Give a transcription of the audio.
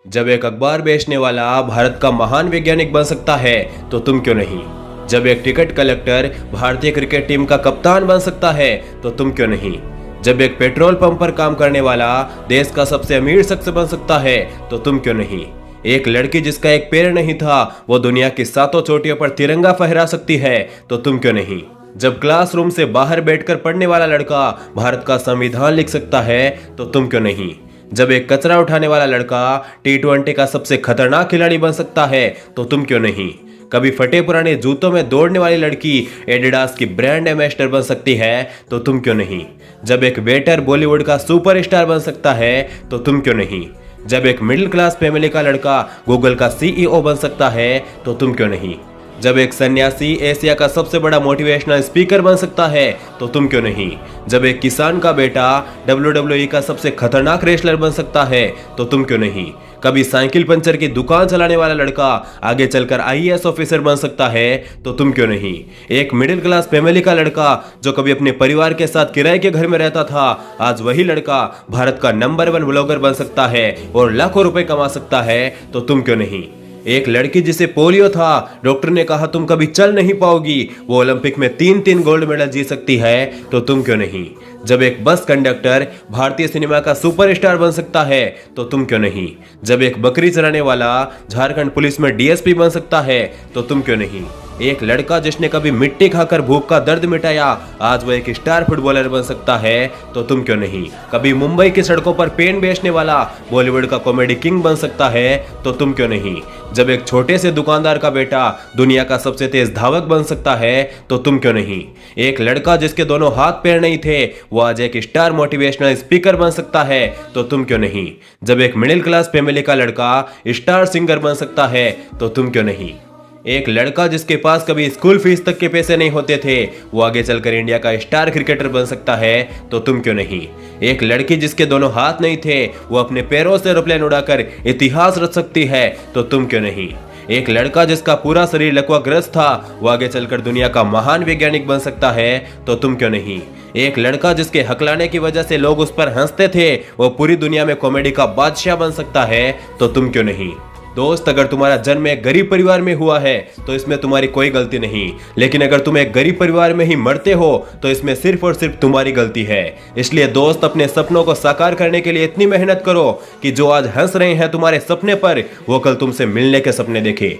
जब एक अखबार बेचने वाला भारत का महान वैज्ञानिक बन सकता है तो तुम क्यों नहीं। जब एक टिकट कलेक्टर भारतीय क्रिकेट टीम का कप्तान बन सकता है तो तुम क्यों नहीं। जब एक पेट्रोल पंप पर काम करने वाला देश का सबसे अमीर शख्स बन सकता है तो तुम क्यों नहीं। एक लड़की जिसका एक पैर नहीं था वो दुनिया की 7 चोटियों पर तिरंगा फहरा सकती है तो तुम क्यों नहीं। जब क्लासरूम से बाहर बैठकर पढ़ने वाला लड़का भारत का संविधान लिख सकता है तो तुम क्यों नहीं। जब एक कचरा उठाने वाला लड़का T20 का सबसे खतरनाक खिलाड़ी बन सकता है तो तुम क्यों नहीं। कभी फटे पुराने जूतों में दौड़ने वाली लड़की एडिडास की ब्रांड एम्बेसडर बन सकती है तो तुम क्यों नहीं। जब एक वेटर बॉलीवुड का सुपरस्टार बन सकता है तो तुम क्यों नहीं। जब एक मिडिल क्लास फैमिली का लड़का गूगल का CEO बन सकता है तो तुम क्यों नहीं। जब एक सन्यासी एशिया का सबसे बड़ा मोटिवेशनल स्पीकर बन सकता है तो तुम क्यों नहीं। जब एक किसान का बेटा WWE का सबसे खतरनाक रेसलर बन सकता है तो तुम क्यों नहीं। कभी साइकिल पंचर की दुकान चलाने वाला लड़का आगे चलकर IAS ऑफिसर बन सकता है तो तुम क्यों नहीं। एक मिडिल क्लास फैमिली का लड़का जो कभी अपने परिवार के साथ किराए के घर में रहता था आज वही लड़का भारत का नंबर 1 ब्लॉगर बन सकता है और लाखों रुपए कमा सकता है तो तुम क्यों नहीं। एक लड़की जिसे पोलियो था डॉक्टर ने कहा तुम कभी चल नहीं पाओगी वो ओलंपिक में 3 गोल्ड मेडल जीत सकती है तो तुम क्यों नहीं। जब एक बस कंडक्टर भारतीय सिनेमा का सुपरस्टार बन सकता है तो तुम क्यों नहीं। जब एक बकरी चराने वाला झारखंड पुलिस में DSP बन सकता है तो तुम क्यों नहीं। एक लड़का जिसने कभी मिट्टी खाकर भूख का दर्द मिटाया आज वो एक स्टार फुटबॉलर बन सकता है तो तुम क्यों नहीं। कभी मुंबई की सड़कों पर पेन बेचने वाला बॉलीवुड का कॉमेडी किंग बन सकता है तो तुम क्यों नहीं। जब एक छोटे से दुकानदार का बेटा दुनिया का सबसे तेज धावक बन सकता है तो तुम क्यों नहीं। एक लड़का जिसके दोनों हाथ पैर नहीं थे वो आज एक स्टार मोटिवेशनल स्पीकर बन सकता है तो तुम क्यों नहीं। जब एक मिडिल क्लास फैमिली का लड़का स्टार सिंगर बन सकता है तो तुम क्यों नहीं। एक लड़का जिसके पास कभी स्कूल फीस तक के पैसे नहीं होते थे वो आगे चलकर इंडिया का स्टार क्रिकेटर बन सकता है तो तुम क्यों नहीं। एक लड़की जिसके दोनों हाथ नहीं थे वो अपने पैरों से एरोप्लेन उड़ाकर इतिहास रच सकती है तो तुम क्यों नहीं। एक लड़का जिसका पूरा शरीर लकवाग्रस्त था वो आगे चलकर दुनिया का महान वैज्ञानिक बन सकता है तो तुम क्यों नहीं। एक लड़का जिसके हकलाने की वजह से लोग उस पर हंसते थे वो पूरी दुनिया में कॉमेडी का बादशाह बन सकता है तो तुम क्यों नहीं। दोस्त अगर तुम्हारा जन्म एक गरीब परिवार में हुआ है तो इसमें तुम्हारी कोई गलती नहीं, लेकिन अगर तुम एक गरीब परिवार में ही मरते हो तो इसमें सिर्फ और सिर्फ तुम्हारी गलती है। इसलिए दोस्त अपने सपनों को साकार करने के लिए इतनी मेहनत करो कि जो आज हंस रहे हैं तुम्हारे सपने पर वो कल तुमसे मिलने के सपने देखे।